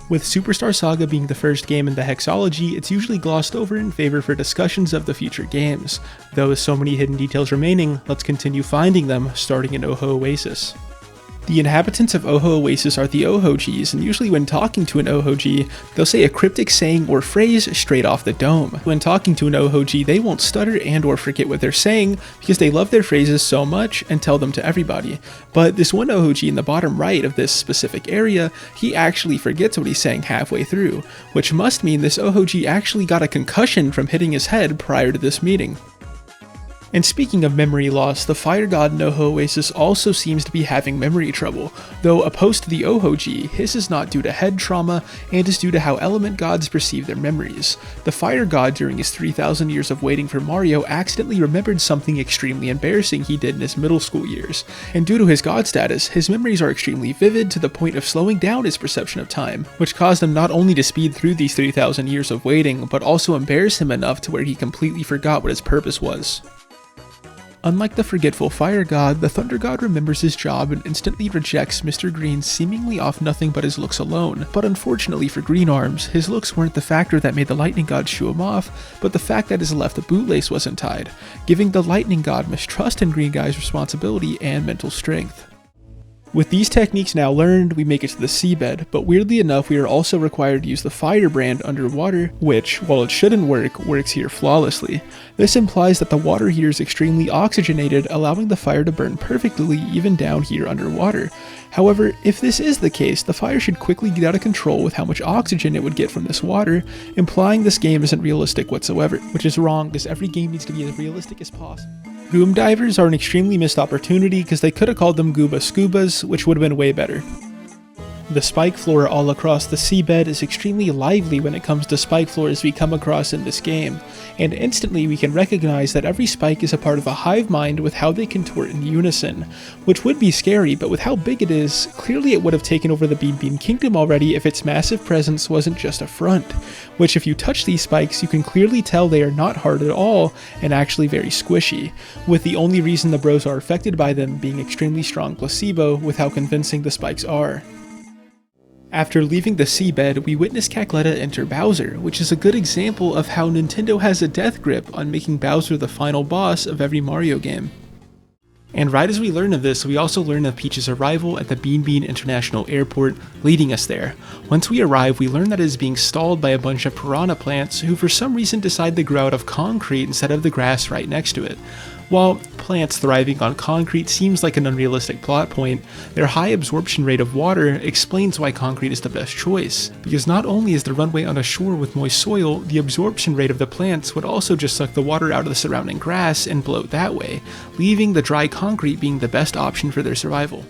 With Superstar Saga being the first game in the hexology, it's usually glossed over in favor for discussions of the future games. Though with so many hidden details remaining, let's continue finding them, starting in Oho Oasis. The inhabitants of Oho Oasis are the Oho-Gs, and usually when talking to an Oho-G, they'll say a cryptic saying or phrase straight off the dome. When talking to an Oho-G, they won't stutter and or forget what they're saying because they love their phrases so much and tell them to everybody. But this one Oho-G in the bottom right of this specific area, he actually forgets what he's saying halfway through, which must mean this Oho-G actually got a concussion from hitting his head prior to this meeting. And speaking of memory loss, the fire god in Oho Oasis also seems to be having memory trouble, though opposed to the Oho-G, his is not due to head trauma and is due to how element gods perceive their memories. The fire god during his 3,000 years of waiting for Mario accidentally remembered something extremely embarrassing he did in his middle school years, and due to his god status, his memories are extremely vivid to the point of slowing down his perception of time, which caused him not only to speed through these 3,000 years of waiting, but also embarrass him enough to where he completely forgot what his purpose was. Unlike the forgetful fire god, the thunder god remembers his job and instantly rejects Mr. Green seemingly off nothing but his looks alone. But unfortunately for Green Arms, his looks weren't the factor that made the lightning god shoo him off, but the fact that his left bootlace wasn't tied, giving the lightning god mistrust in Green Guy's responsibility and mental strength. With these techniques now learned, we make it to the seabed, but weirdly enough we are also required to use the firebrand underwater, which, while it shouldn't work, works here flawlessly. This implies that the water here is extremely oxygenated, allowing the fire to burn perfectly even down here underwater. However, if this is the case, the fire should quickly get out of control with how much oxygen it would get from this water, implying this game isn't realistic whatsoever, which is wrong because every game needs to be as realistic as possible. Goom divers are an extremely missed opportunity because they could have called them Gooba Scubas, which would have been way better. The spike flora all across the seabed is extremely lively when it comes to spike floors we come across in this game, and instantly we can recognize that every spike is a part of a hive mind with how they contort in unison, which would be scary, but with how big it is, clearly it would have taken over the Bean Bean Kingdom already if its massive presence wasn't just a front, which if you touch these spikes you can clearly tell they are not hard at all and actually very squishy, with the only reason the bros are affected by them being extremely strong placebo with how convincing the spikes are. After leaving the seabed, we witness Cackletta enter Bowser, which is a good example of how Nintendo has a death grip on making Bowser the final boss of every Mario game. And right as we learn of this, we also learn of Peach's arrival at the Bean Bean International Airport, leading us there. Once we arrive, we learn that it is being stalled by a bunch of piranha plants who for some reason decide to grow out of concrete instead of the grass right next to it. While plants thriving on concrete seems like an unrealistic plot point, their high absorption rate of water explains why concrete is the best choice, because not only is the runway on a shore with moist soil, the absorption rate of the plants would also just suck the water out of the surrounding grass and bloat that way, leaving the dry concrete being the best option for their survival.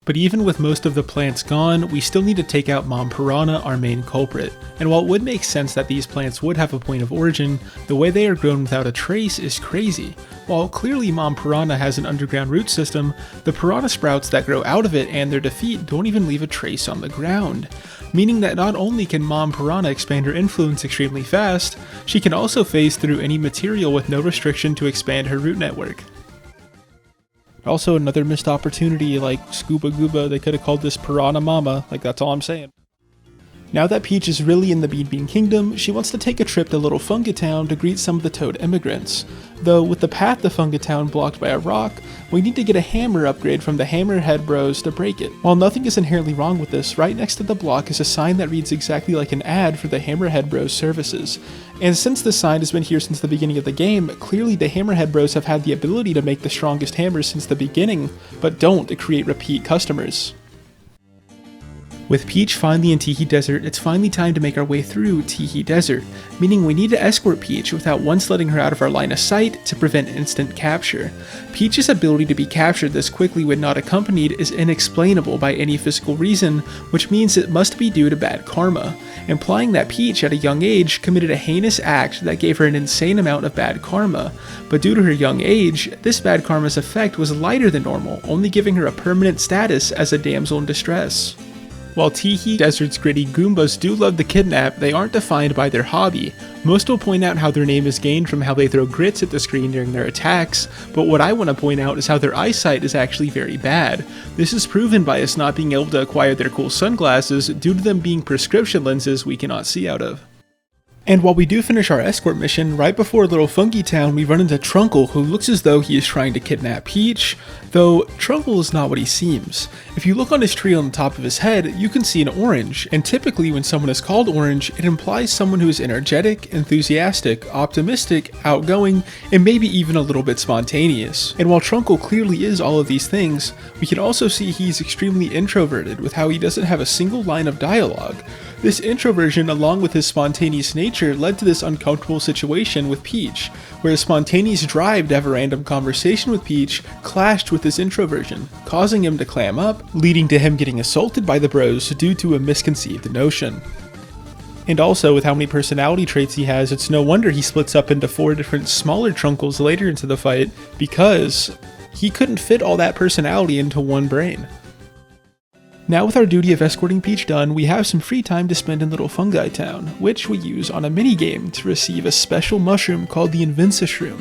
But even with most of the plants gone, we still need to take out Mom Piranha, our main culprit. And while it would make sense that these plants would have a point of origin, the way they are grown without a trace is crazy. While clearly Mom Piranha has an underground root system, the piranha sprouts that grow out of it and their defeat don't even leave a trace on the ground. Meaning that not only can Mom Piranha expand her influence extremely fast, she can also phase through any material with no restriction to expand her root network. Also, another missed opportunity, like Scuba Gooba, they could have called this Piranha Mama, like that's all I'm saying. Now that Peach is really in the Bean Bean Kingdom, she wants to take a trip to Lil Fungi Town to greet some of the Toad immigrants. Though, with the path to Fungi Town blocked by a rock, we need to get a hammer upgrade from the Hammerhead Bros to break it. While nothing is inherently wrong with this, right next to the block is a sign that reads exactly like an ad for the Hammerhead Bros services. And since this sign has been here since the beginning of the game, clearly the Hammerhead Bros have had the ability to make the strongest hammers since the beginning, but don't to create repeat customers. With Peach finally in Tihee Desert, it's finally time to make our way through Tihee Desert, meaning we need to escort Peach without once letting her out of our line of sight to prevent instant capture. Peach's ability to be captured this quickly when not accompanied is inexplainable by any physical reason, which means it must be due to bad karma, implying that Peach at a young age committed a heinous act that gave her an insane amount of bad karma, but due to her young age, this bad karma's effect was lighter than normal, only giving her a permanent status as a damsel in distress. While Teehee Desert's gritty Goombas do love the kidnap, they aren't defined by their hobby. Most will point out how their name is gained from how they throw grits at the screen during their attacks, but what I want to point out is how their eyesight is actually very bad. This is proven by us not being able to acquire their cool sunglasses due to them being prescription lenses we cannot see out of. And while we do finish our escort mission, right before Lil Fungi Town we run into Trunkle, who looks as though he is trying to kidnap Peach, though Trunkle is not what he seems. If you look on his tree on the top of his head, you can see an orange, and typically when someone is called orange, it implies someone who is energetic, enthusiastic, optimistic, outgoing, and maybe even a little bit spontaneous. And while Trunkle clearly is all of these things, we can also see he's extremely introverted with how he doesn't have a single line of dialogue. This introversion, along with his spontaneous nature, led to this uncomfortable situation with Peach, where his spontaneous drive to have a random conversation with Peach clashed with his introversion, causing him to clam up, leading to him getting assaulted by the bros due to a misconceived notion. And also, with how many personality traits he has, it's no wonder he splits up into 4 different smaller Trunkles later into the fight, because he couldn't fit all that personality into one brain. Now with our duty of escorting Peach done, we have some free time to spend in Lil Fungi Town, which we use on a minigame to receive a special mushroom called the Invinci Shroom.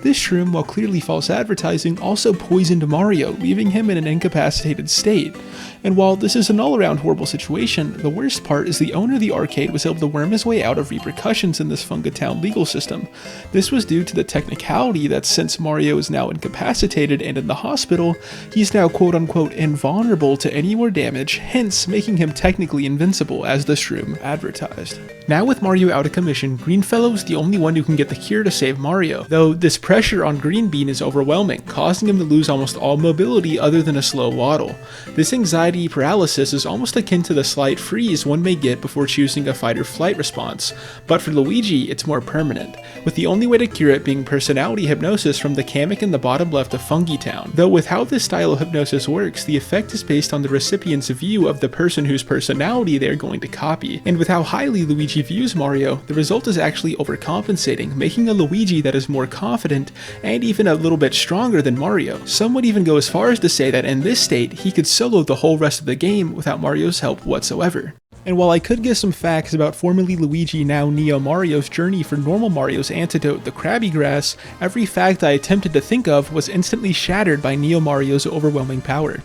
This shroom, while clearly false advertising, also poisoned Mario, leaving him in an incapacitated state. And while this is an all-around horrible situation, the worst part is the owner of the arcade was able to worm his way out of repercussions in this Fungi Town legal system. This was due to the technicality that since Mario is now incapacitated and in the hospital, he's now quote-unquote invulnerable to any more damage, hence making him technically invincible as the shroom advertised. Now with Mario out of commission, Greenfellow is the only one who can get the cure to save Mario, though this pressure on Green Bean is overwhelming, causing him to lose almost all mobility other than a slow waddle. This anxiety paralysis is almost akin to the slight freeze one may get before choosing a fight or flight response, but for Luigi it's more permanent, with the only way to cure it being personality hypnosis from the Kamek in the bottom left of Fungi Town. Though with how this style of hypnosis works, the effect is based on the recipient's view of the person whose personality they are going to copy, and with how highly Luigi views Mario, the result is actually overcompensating, making a Luigi that is more confident and even a little bit stronger than Mario. Some would even go as far as to say that in this state, he could solo the whole rest of the game without Mario's help whatsoever. And while I could give some facts about formerly Luigi, now Neo Mario's journey for normal Mario's antidote, the Krabby Grass, every fact I attempted to think of was instantly shattered by Neo Mario's overwhelming power.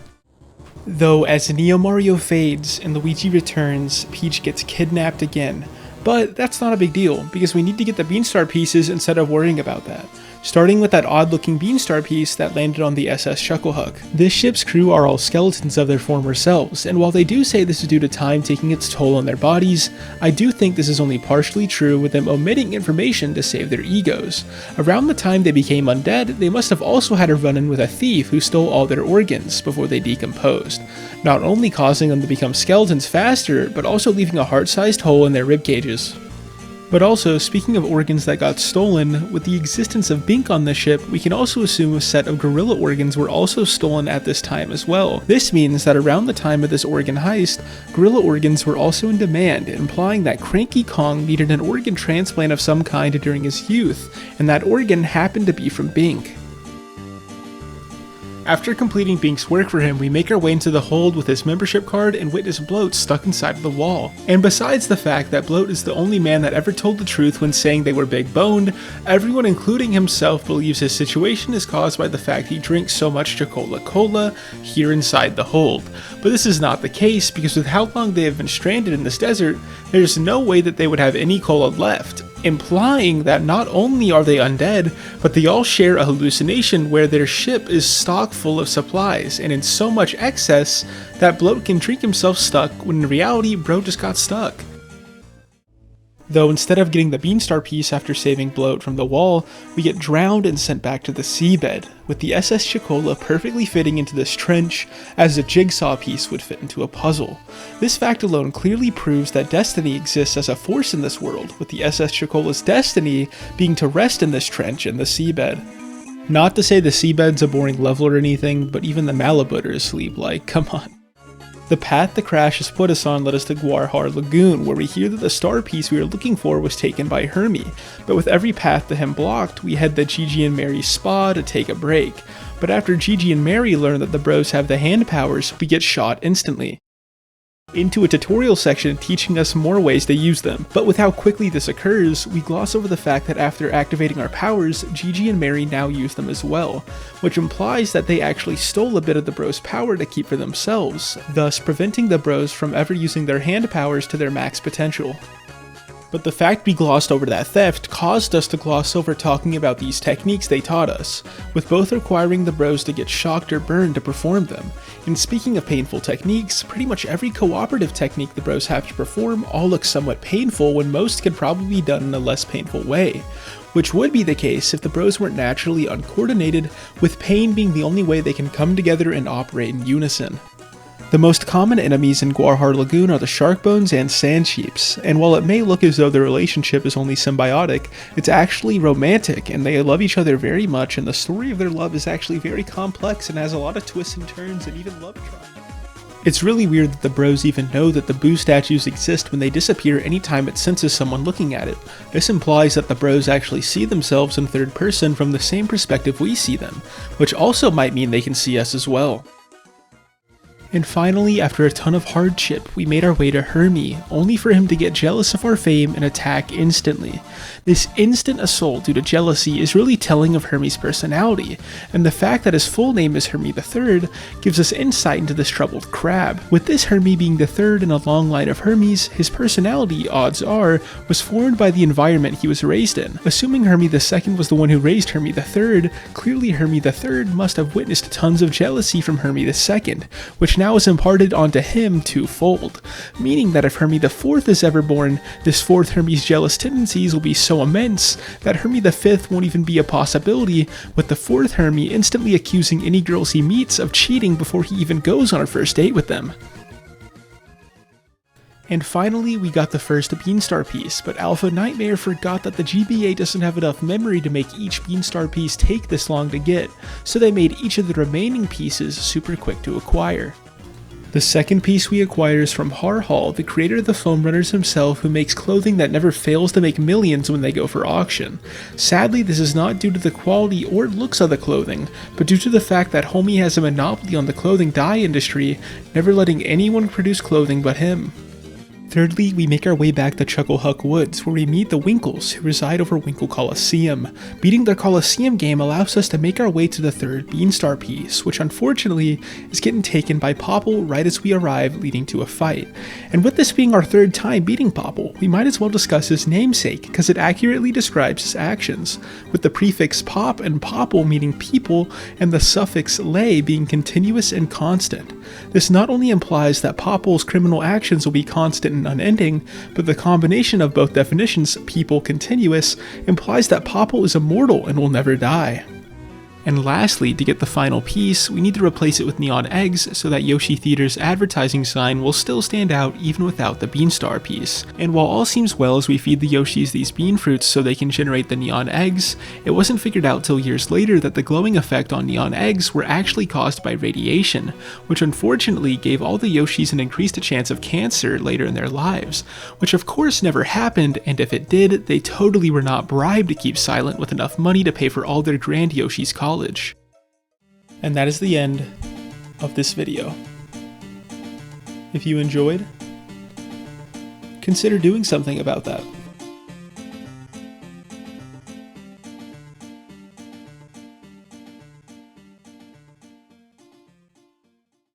Though as Neo Mario fades and Luigi returns, Peach gets kidnapped again. But that's not a big deal, because we need to get the Beanstar pieces instead of worrying about that. Starting with that odd looking Beanstar piece that landed on the SS Chucklehuck. This ship's crew are all skeletons of their former selves, and while they do say this is due to time taking its toll on their bodies, I do think this is only partially true, with them omitting information to save their egos. Around the time they became undead, they must have also had a run-in with a thief who stole all their organs before they decomposed, not only causing them to become skeletons faster, but also leaving a heart-sized hole in their rib cages. But also, speaking of organs that got stolen, with the existence of Bink on the ship, we can also assume a set of gorilla organs were also stolen at this time as well. This means that around the time of this organ heist, gorilla organs were also in demand, implying that Cranky Kong needed an organ transplant of some kind during his youth, and that organ happened to be from Bink. After completing Bink's work for him, we make our way into the hold with his membership card and witness Bloat stuck inside of the wall. And besides the fact that Bloat is the only man that ever told the truth when saying they were big boned, everyone including himself believes his situation is caused by the fact he drinks so much Coca-Cola here inside the hold. But this is not the case, because with how long they have been stranded in this desert, there's no way that they would have any cola left, implying that not only are they undead, but they all share a hallucination where their ship is stocked full of supplies, and in so much excess that Bloat can drink himself stuck, when in reality, bro just got stuck. Though instead of getting the Beanstar piece after saving Bloat from the wall, we get drowned and sent back to the seabed, with the SS Chicola perfectly fitting into this trench as a jigsaw piece would fit into a puzzle. This fact alone clearly proves that destiny exists as a force in this world, with the SS Chicola's destiny being to rest in this trench in the seabed. Not to say the seabed's a boring level or anything, but even the Malibut are asleep, like, come on. The path the crash has put us on led us to Gwarhar Lagoon, where we hear that the star piece we were looking for was taken by Hermie, but with every path to him blocked, we head to Gigi and Mary's spa to take a break. But after Gigi and Mary learn that the bros have the hand powers, we get shot instantly. into a tutorial section teaching us more ways to use them. But with how quickly this occurs, we gloss over the fact that after activating our powers, Gigi and Mary now use them as well, which implies that they actually stole a bit of the bros' power to keep for themselves, thus preventing the bros from ever using their hand powers to their max potential. But the fact we glossed over that theft caused us to gloss over talking about these techniques they taught us, with both requiring the bros to get shocked or burned to perform them. And speaking of painful techniques, pretty much every cooperative technique the bros have to perform all looks somewhat painful when most could probably be done in a less painful way, which would be the case if the bros weren't naturally uncoordinated, with pain being the only way they can come together and operate in unison. The most common enemies in Gwarhar Lagoon are the shark bones and sand sheeps, and while it may look as though their relationship is only symbiotic, it's actually romantic, and they love each other very much, and the story of their love is actually very complex and has a lot of twists and turns and even love triangles. It's really weird that the bros even know that the Boo statues exist when they disappear anytime it senses someone looking at it. This implies that the bros actually see themselves in third person from the same perspective we see them, which also might mean they can see us as well. And finally, after a ton of hardship, we made our way to Hermie, only for him to get jealous of our fame and attack instantly. This instant assault due to jealousy is really telling of Hermie's personality, and the fact that his full name is Hermie III gives us insight into this troubled crab. With this Hermie being the third in a long line of Hermies, his personality, odds are, was formed by the environment he was raised in. Assuming Hermie II was the one who raised Hermie III, clearly Hermie III must have witnessed tons of jealousy from Hermie II, which now is imparted onto him twofold, meaning that if Hermie IV is ever born, this fourth Hermie's jealous tendencies will be so immense that Hermie V won't even be a possibility, with the fourth Hermie instantly accusing any girls he meets of cheating before he even goes on a first date with them. And finally, we got the first Beanstar piece, but Alpha Nightmare forgot that the GBA doesn't have enough memory to make each Beanstar piece take this long to get, so they made each of the remaining pieces super quick to acquire. The second piece we acquire is from Harhal, the creator of the Foam Runners himself, who makes clothing that never fails to make millions when they go for auction. Sadly, this is not due to the quality or looks of the clothing, but due to the fact that Homie has a monopoly on the clothing dye industry, never letting anyone produce clothing but him. Thirdly, we make our way back to Chucklehuck Woods, where we meet the Winkles, who reside over Winkle Coliseum. Beating their Coliseum game allows us to make our way to the third Beanstar piece, which unfortunately is getting taken by Popple right as we arrive, leading to a fight. And with this being our third time beating Popple, we might as well discuss his namesake, because it accurately describes his actions, with the prefix pop and Popple meaning people, and the suffix lay being continuous and constant. This not only implies that Popple's criminal actions will be constant and unending, but the combination of both definitions, people continuous, implies that Popple is immortal and will never die. And lastly, to get the final piece, we need to replace it with neon eggs so that Yoshi Theater's advertising sign will still stand out even without the Beanstar piece. And while all seems well as we feed the Yoshis these bean fruits so they can generate the neon eggs, it wasn't figured out till years later that the glowing effect on neon eggs were actually caused by radiation, which unfortunately gave all the Yoshis an increased chance of cancer later in their lives, which of course never happened, and if it did, they totally were not bribed to keep silent with enough money to pay for all their grand Yoshi's college. And that is the end of this video. If you enjoyed, consider doing something about that.